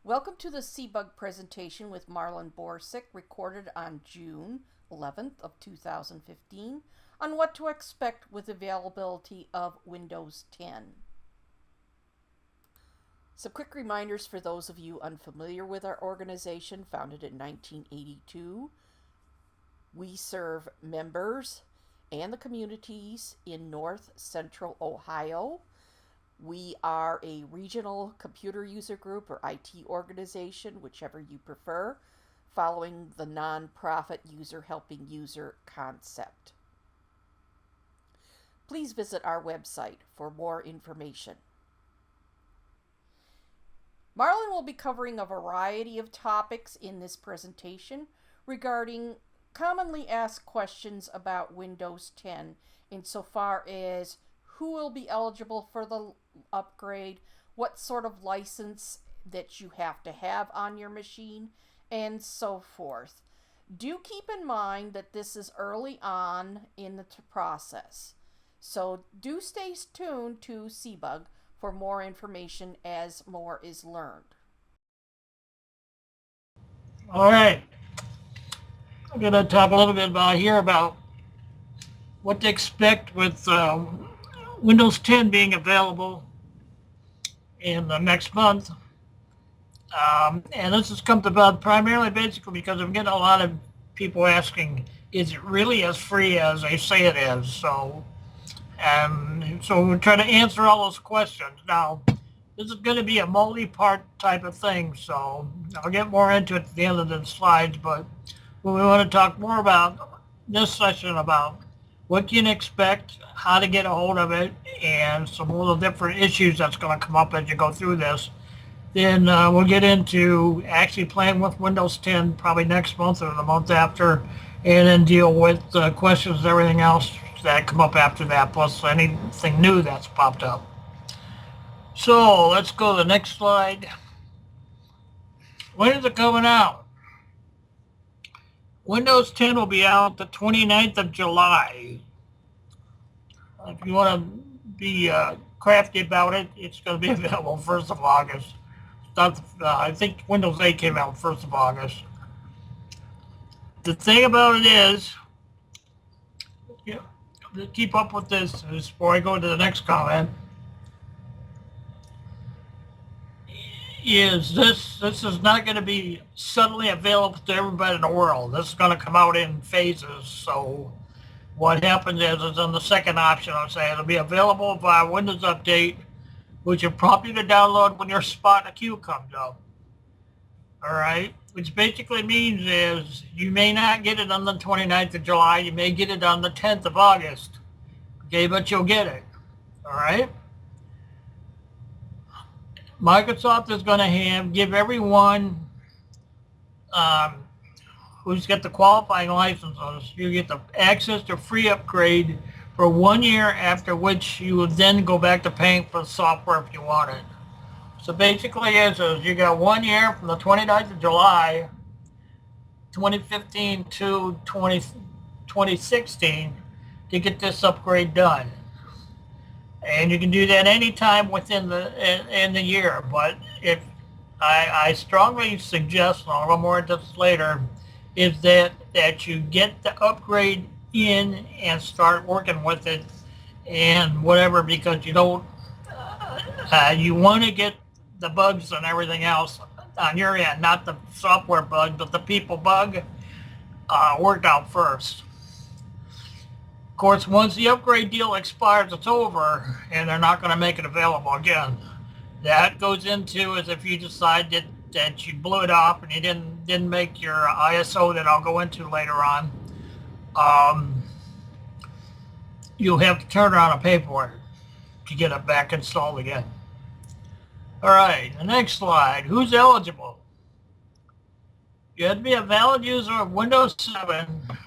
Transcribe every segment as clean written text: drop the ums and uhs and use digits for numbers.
Welcome to the CEBUG presentation with Marlin Borsick, recorded on June 11th of 2015, on what to expect with availability of Windows 10. Some quick reminders for those of you unfamiliar with our organization. Founded in 1982, we serve members and the communities in North Central Ohio. We are a regional computer user group or IT organization, whichever you prefer, following the nonprofit user helping user concept. Please visit our website for more information. Marlin will be covering a variety of topics in this presentation regarding commonly asked questions about Windows 10 insofar as who will be eligible for the upgrade, what sort of license that you have to have on your machine, and so forth. Do keep in mind that this is early on in the process, so do stay tuned to CEBUG for more information as more is learned. All right, I'm going to talk a little bit about what to expect with Windows 10 being available in the next month. And this has come about primarily basically because I'm getting a lot of people asking, is it really as free as they say it is? So we're trying to answer all those questions. Now, this is going to be a multi-part type of thing, so I'll get more into it at the end of the slides, but we want to talk more about this session about what you can expect, how to get a hold of it, and some of the different issues that's going to come up as you go through this. Then we'll get into actually playing with Windows 10 probably next month or the month after, and then deal with questions and everything else that come up after that, plus anything new that's popped up. So let's go to the next slide. When is it coming out? Windows 10 will be out the 29th of July. If you want to be crafty about it, it's going to be available 1st of August. I think Windows 8 came out 1st of August. The thing about it is, to keep up with this before I go to the next comment, is this is not going to be suddenly available to everybody in the world. This is going to come out in phases. So what happens is on the second option, I'll say it'll be available via Windows Update, which will prompt you to download when your spot in a queue comes up. All right, which basically means is you may not get it on the 29th of July. You may get it on the 10th of August. Okay, but you'll get it. All right. Microsoft is going to give everyone who's got the qualifying licenses, you get the access to free upgrade for 1 year, after which you would then go back to paying for the software if you want it. So basically is you got 1 year from the 29th of July 2015 to 2016 to get this upgrade done. And you can do that anytime within the year. But if I strongly suggest, and I'll go more into this later, is that you get the upgrade in and start working with it and whatever, because you don't you want to get the bugs and everything else on your end, not the software bug, but the people bug worked out first. Of course, once the upgrade deal expires, it's over, and they're not going to make it available again. That goes into as if you decide that you blew it off and you didn't make your ISO that I'll go into later on. You'll have to turn around and pay for it to get it back installed again. All right, the next slide. Who's eligible? You have to be a valid user of Windows 7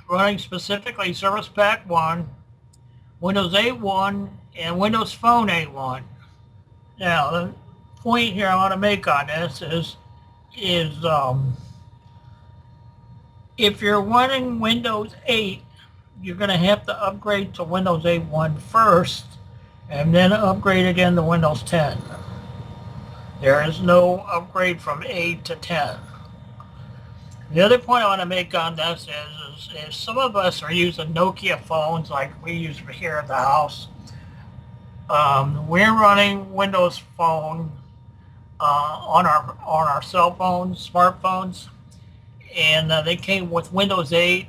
running specifically Service Pack 1, Windows 8.1, and Windows Phone 8.1. Now, the point here I want to make on this is if you're running Windows 8, you're going to have to upgrade to Windows 8.1 first, and then upgrade again to Windows 10. There is no upgrade from 8 to 10. The other point I want to make on this is some of us are using Nokia phones like we use here at the house. We're running Windows Phone on our cell phones, smartphones, and they came with Windows 8.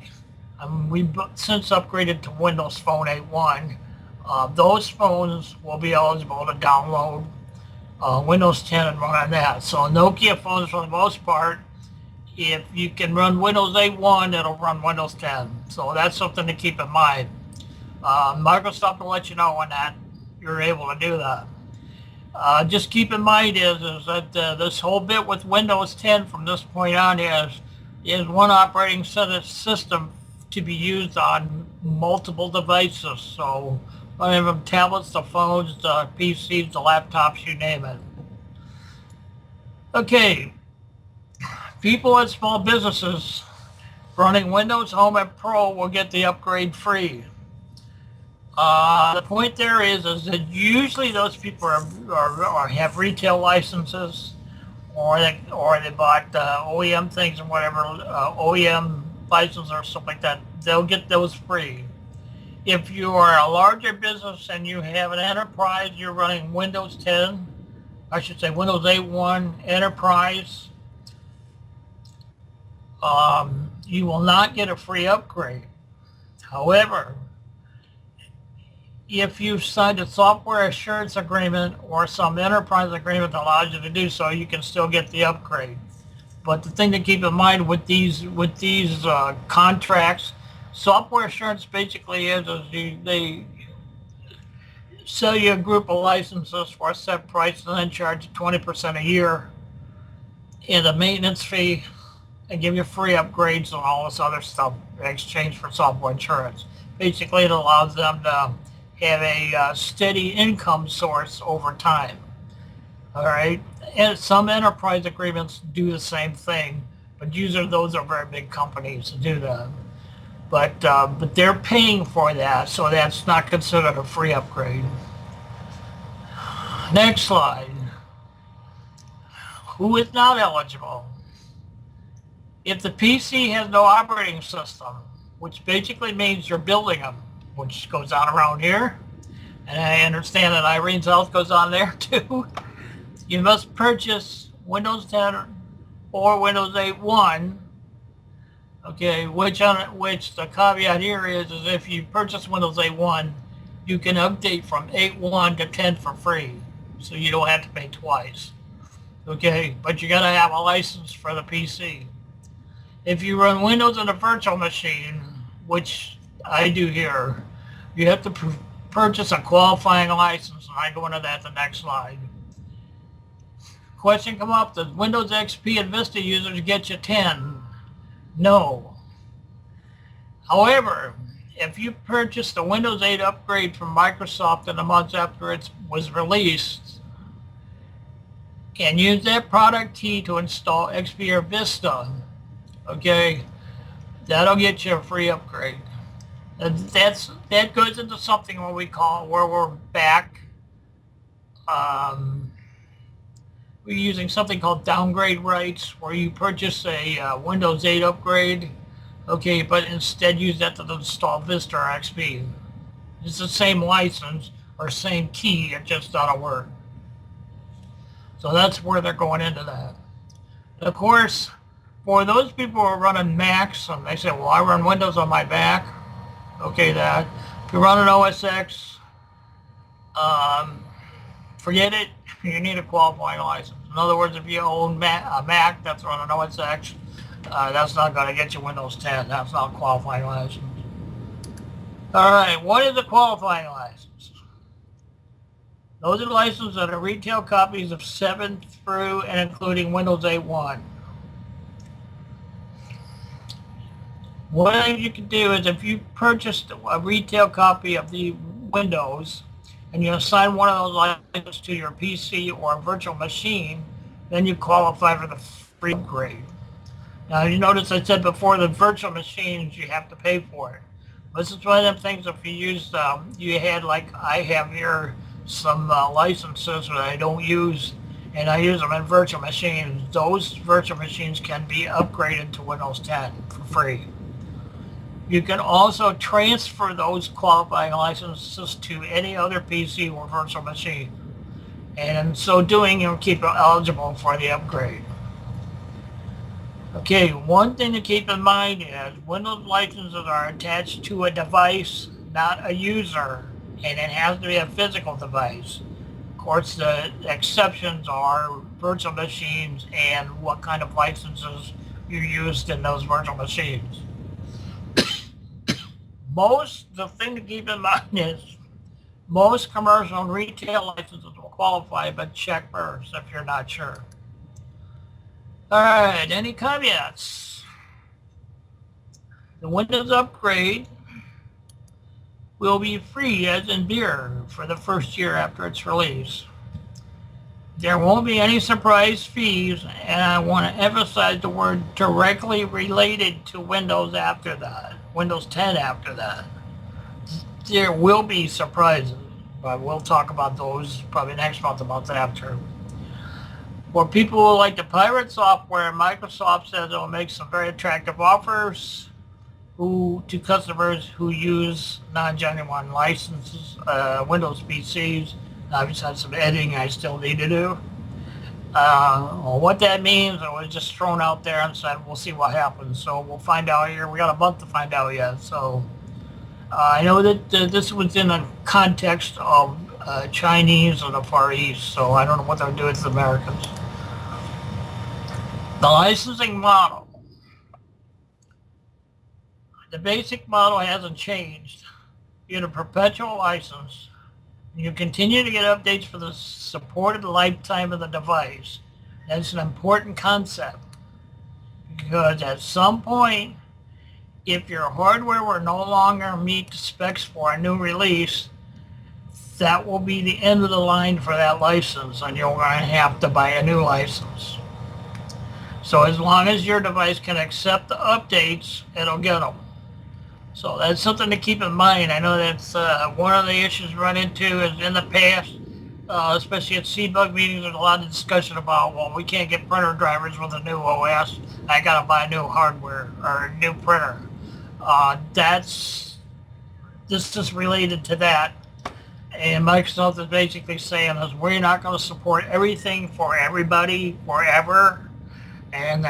We've since upgraded to Windows Phone 8.1. Those phones will be eligible to download Windows 10 and run on that. So Nokia phones, for the most part, if you can run Windows 8.1, it'll run Windows 10. So that's something to keep in mind. Microsoft will let you know when that you're able to do that. Just keep in mind is that this whole bit with Windows 10 from this point on is one operating system to be used on multiple devices. So from tablets, the phones, the PCs, the laptops, you name it. Okay, people at small businesses running Windows Home and Pro will get the upgrade free. The point there is that usually those people are have retail licenses, or they bought OEM things or whatever, OEM license or something like that. They'll get those free. If you are a larger business and you have an enterprise, you're running Windows 10, I should say Windows 8.1 Enterprise, you will not get a free upgrade. However, if you've signed a software assurance agreement or some enterprise agreement that allows you to do so, you can still get the upgrade. But the thing to keep in mind with these contracts, software assurance basically is they sell you a group of licenses for a set price and then charge 20% a year in a maintenance fee and give you free upgrades and all this other stuff in exchange for software insurance. Basically, it allows them to have a steady income source over time. All right, and some enterprise agreements do the same thing, but usually those are very big companies to do that. But they're paying for that, so that's not considered a free upgrade. Next slide. Who is not eligible? If the PC has no operating system, which basically means you're building them, which goes on around here, and I understand that Irene's house goes on there too, you must purchase Windows 10 or Windows 8.1, okay, which the caveat here is if you purchase Windows 8.1, you can update from 8.1 to 10 for free, so you don't have to pay twice, okay, but you got to have a license for the PC. If you run Windows on a virtual machine, which I do here, you have to purchase a qualifying license, and I go into that the next slide. Question come up, does Windows XP and Vista users get you 10? No. However, if you purchased the Windows 8 upgrade from Microsoft in the months after it was released, and use that product key to install XP or Vista, okay, that'll get you a free upgrade. That goes into something what we call where we're back. We're using something called downgrade rights, where you purchase a Windows 8 upgrade, okay, but instead use that to install Vista or XP. It's the same license or same key, it just doesn't work. So that's where they're going into that. Of course, for those people who are running Macs, and they say, well, I run Windows on my Mac, okay, that. If you run an OS X, forget it, you need a qualifying license. In other words, if you own a Mac that's running an OS X, that's not going to get you Windows 10. That's not a qualifying license. All right, what is a qualifying license? Those are licenses that are retail copies of 7 through and including Windows 8.1. What you can do is if you purchased a retail copy of the Windows and you assign one of those licenses to your PC or a virtual machine, then you qualify for the free upgrade. Now you notice I said before the virtual machines you have to pay for it. This is one of them things if you use, you had like I have here some licenses that I don't use, and I use them in virtual machines. Those virtual machines can be upgraded to Windows 10 for free. You can also transfer those qualifying licenses to any other PC or virtual machine. And in so doing, you'll keep it eligible for the upgrade. Okay, one thing to keep in mind is Windows licenses are attached to a device, not a user, and it has to be a physical device. Of course, the exceptions are virtual machines and what kind of licenses you used in those virtual machines. The thing to keep in mind is most commercial and retail licenses will qualify, but check first if you're not sure. All right, any caveats? The Windows upgrade will be free as in beer for the first year after its release. There won't be any surprise fees, and I want to emphasize the word directly related to Windows after that, Windows 10 after that. There will be surprises, but we'll talk about those probably next month, the month after. For people who like to pirate software, Microsoft says it will make some very attractive offers to customers who use non-genuine licenses, Windows PCs. Obviously, have some editing I still need to do. What that means, it was just thrown out there and said, we'll see what happens. So we'll find out here. We got a month to find out yet. So I know that this was in the context of Chinese or the Far East, so I don't know what they'll do with the Americans. The licensing model. The basic model hasn't changed. You get a perpetual license. You continue to get updates for the supported lifetime of the device. That's an important concept because at some point, if your hardware will no longer meet the specs for a new release, that will be the end of the line for that license, and you're going to have to buy a new license. So as long as your device can accept the updates, it'll get them. So that's something to keep in mind. I know that's one of the issues run into is in the past, especially at CEBUG meetings, there's a lot of discussion about, well, we can't get printer drivers with a new OS. I got to buy new hardware or a new printer. This is related to that. And Microsoft is basically saying is we're not going to support everything for everybody forever. And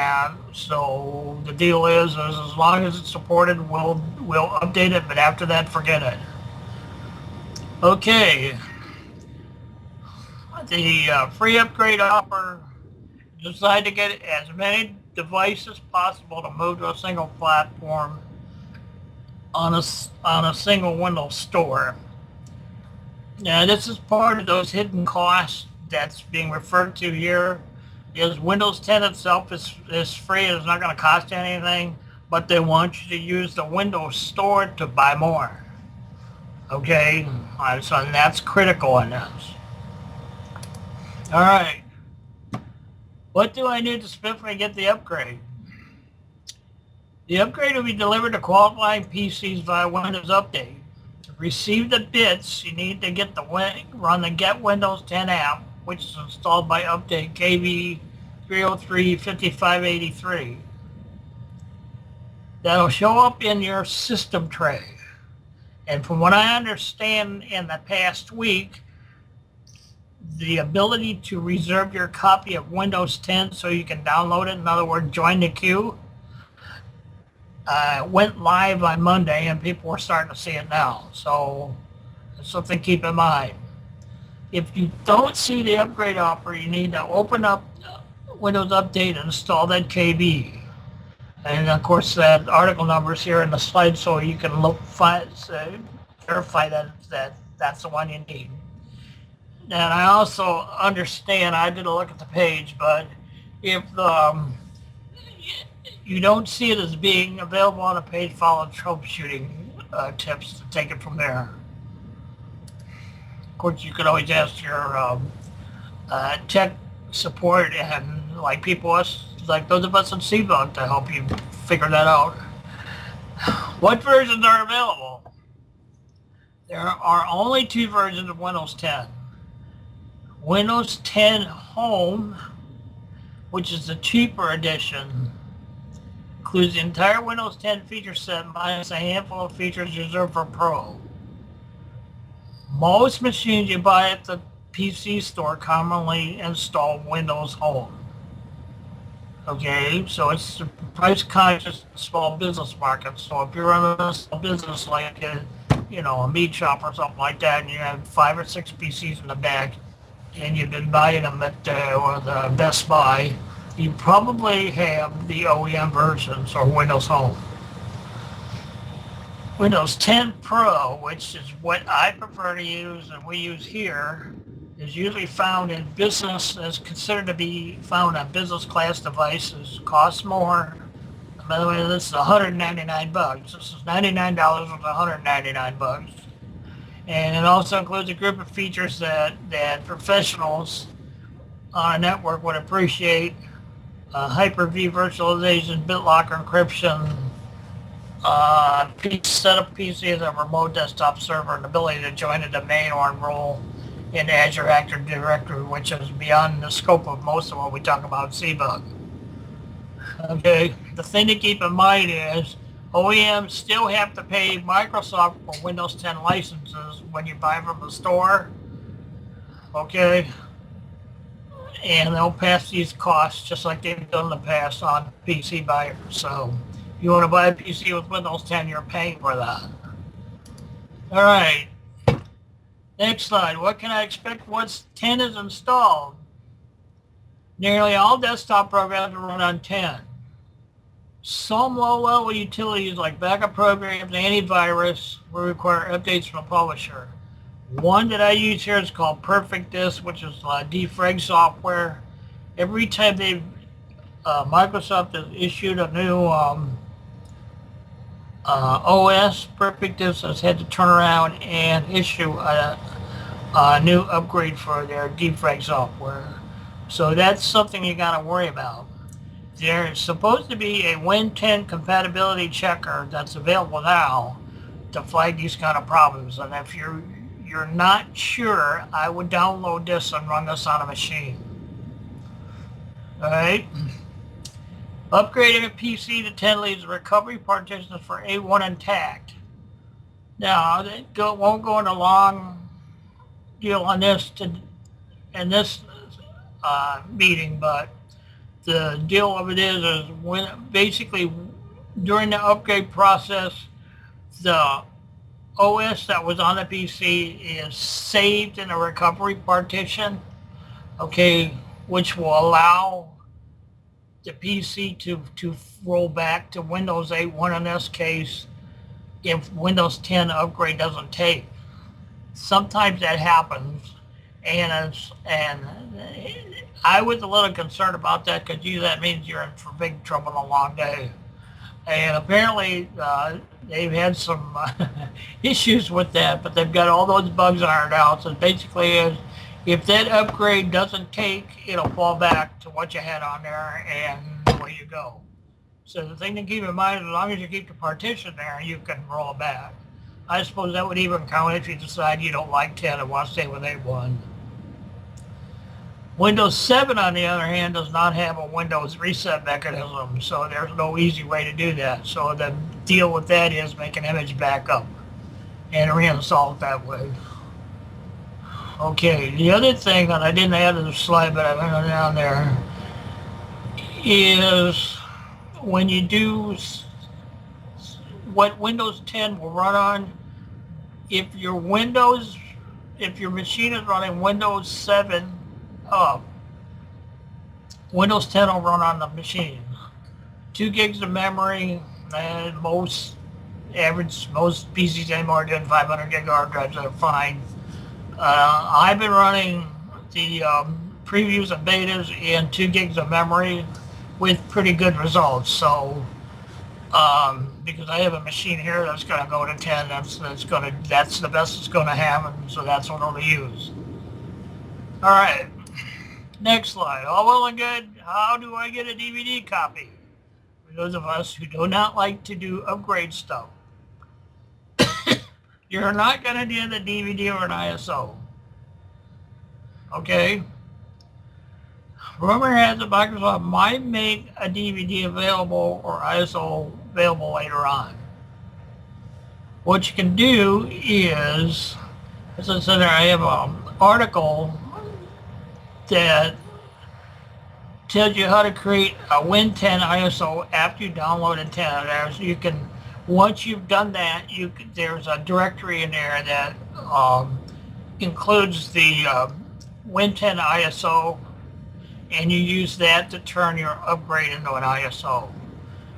so the deal is as long as it's supported, we'll update it, but after that, forget it. Okay. The free upgrade offer, decide to get as many devices as possible to move to a single platform on a single Windows store. Now, this is part of those hidden costs that's being referred to here. Is Windows 10 itself is free. It's not going to cost you anything, but they want you to use the Windows Store to buy more. Okay, so that's critical in this. All right, what do I need to spend when I get the upgrade? The upgrade will be delivered to qualifying PCs via Windows Update. To receive the bits, you need to run the Get Windows 10 app, which is installed by update KB 303-5583. That'll show up in your system tray. And from what I understand in the past week, the ability to reserve your copy of Windows 10 so you can download it, in other words, join the queue, went live on Monday and people were starting to see it now. So that's something to keep in mind. If you don't see the upgrade offer, you need to open up Windows Update and install that KB. And of course, that article number is here in the slide, so you can verify that that's the one you need. And I also understand, I did a look at the page, but if you don't see it as being available on a page, follow troubleshooting tips to take it from there. Of course, you could always ask your tech support and like like those of us in CEBUG to help you figure that out. What versions are available? There are only two versions of Windows 10. Windows 10 Home, which is the cheaper edition, includes the entire Windows 10 feature set minus a handful of features reserved for Pro. Most machines you buy at the PC store commonly install Windows Home. Okay, so it's price conscious small business market. So if you're in a small business like a meat shop or something like that, and you have 5 or 6 PCs in the back, and you've been buying them at or the Best Buy, you probably have the OEM versions or Windows Home. Windows 10 Pro, which is what I prefer to use and we use here, is usually found in business, is considered to be found on business class devices, costs more. By the way, this is $199. This is $99 with $199. And it also includes a group of features that professionals on a network would appreciate. Hyper-V virtualization, BitLocker encryption, setup PC as a remote desktop server, and ability to join a domain or enroll in Azure Active Directory, which is beyond the scope of most of what we talk about CEBUG. Okay, the thing to keep in mind is OEMs still have to pay Microsoft for Windows 10 licenses when you buy from the store. Okay, and they'll pass these costs just like they've done in the past on PC buyers. So if you want to buy a PC with Windows 10, you're paying for that. All right. Next slide. What can I expect once 10 is installed? Nearly all desktop programs run on 10. Some low-level utilities like backup programs and antivirus will require updates from the publisher. One that I use here is called Perfect Disk, which is defrag software. Every time Microsoft has issued a new OS, Perfect Disk has had to turn around and issue a new upgrade for their defrag software. So that's something you got to worry about. There's supposed to be a Win10 compatibility checker that's available now to flag these kind of problems. And if you're not sure, I would download this and run this on a machine. All right. Upgrading a PC to 10 leaves recovery partitions for A1 intact. Now, won't go into long deal on this in this meeting, but the deal of it is when basically during the upgrade process, the OS that was on the PC is saved in a recovery partition, okay, which will allow the PC to roll back to Windows 8.1 in this case if Windows 10 upgrade doesn't take. Sometimes that happens, and I was a little concerned about that because that means you're in for big trouble on a long day. And apparently they've had some issues with that, but they've got all those bugs ironed out. So basically, if that upgrade doesn't take, it'll fall back to what you had on there, and away you go. So the thing to keep in mind is as long as you keep the partition there, you can roll it back. I suppose that would even count if you decide you don't like 10 and want to stay with 8.1. Windows 7, on the other hand, does not have a Windows reset mechanism, so there's no easy way to do that. So the deal with that is make an image backup and reinstall it that way. Okay, the other thing that I didn't add to the slide, but I went down there, is when you do what Windows 10 will run on, if your machine is running Windows 7 up, Windows 10 will run on the machine. 2 gigs of memory, and most PCs anymore are doing 500 gig hard drives that are fine. I've been running the previews and betas in 2 gigs of memory with pretty good results. So because I have a machine here that's going to go to 10, that's the best it's going to have, and so that's what I'll use. All right, next slide. All well and good. How do I get a DVD copy? For those of us who do not like to do upgrade stuff, you're not going to get a DVD or an ISO. Okay? Rumor has it Microsoft might make a DVD available or ISO available later on. What you can do is, as I said, I have an article that tells you how to create a Win10 ISO after you download it 10 hours. You can, once you've done that, there's a directory in there that includes the Win10 ISO, and you use that to turn your upgrade into an ISO.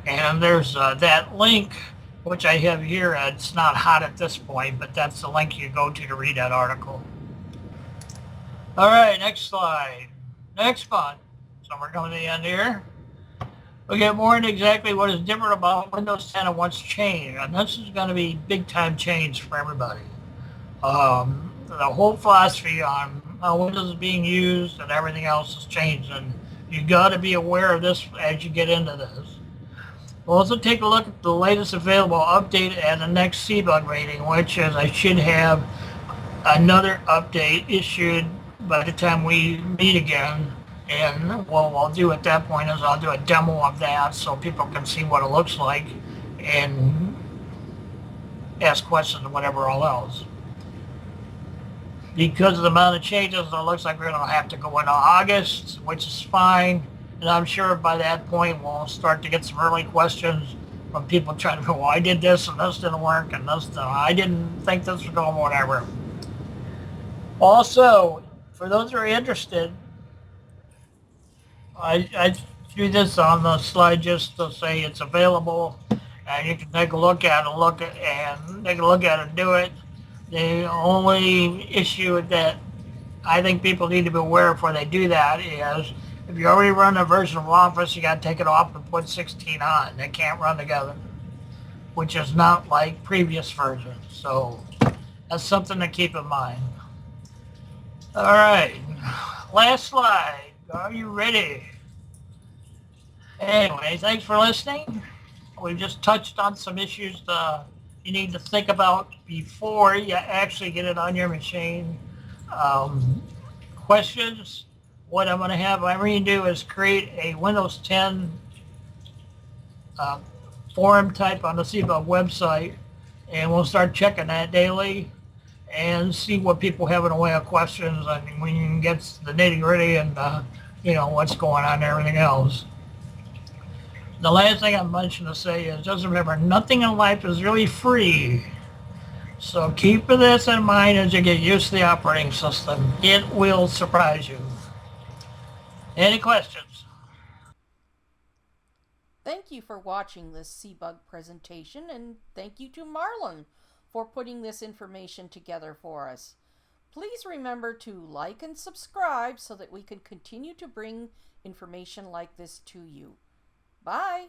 And there's that link, which I have here. It's not hot at this point, but that's the link you go to read that article. All right, next slide. Next one. So we're coming to the end here. We get more into exactly what is different about Windows 10 and what's changed. And this is going to be big time change for everybody. The whole philosophy on how Windows is being used and everything else has changed. And you got to be aware of this as you get into this. We'll also take a look at the latest available update and the next CEBUG rating, which is I should have another update issued by the time we meet again. And what I'll do at that point is I'll do a demo of that so people can see what it looks like and ask questions or whatever all else. Because of the amount of changes, it looks like we're going to have to go into August, which is fine. And I'm sure by that point we'll start to get some early questions from people trying to go, well, I did this and this didn't work and this, I didn't think this was going, whatever. Also, for those who are interested, I do this on the slide just to say it's available, and you can take a look at it, and do it. The only issue that I think people need to be aware of before they do that is if you already run a version of Office, you got to take it off and put 16 on. They can't run together, which is not like previous versions. So that's something to keep in mind. All right, last slide. Are you ready? Anyway, thanks for listening. We've just touched on some issues you need to think about before you actually get it on your machine. Questions? What I'm going to have Irene do is create a Windows 10 forum type on the CEBUG website, and we'll start checking that daily and see what people have in the way of questions. I mean, when you get the nitty gritty and what's going on and everything else. The last thing I mentioned to say is just remember, nothing in life is really free. So keep this in mind as you get used to the operating system. It will surprise you. Any questions? Thank you for watching this CEBUG presentation, and thank you to Marlin for putting this information together for us. Please remember to like and subscribe so that we can continue to bring information like this to you. Bye!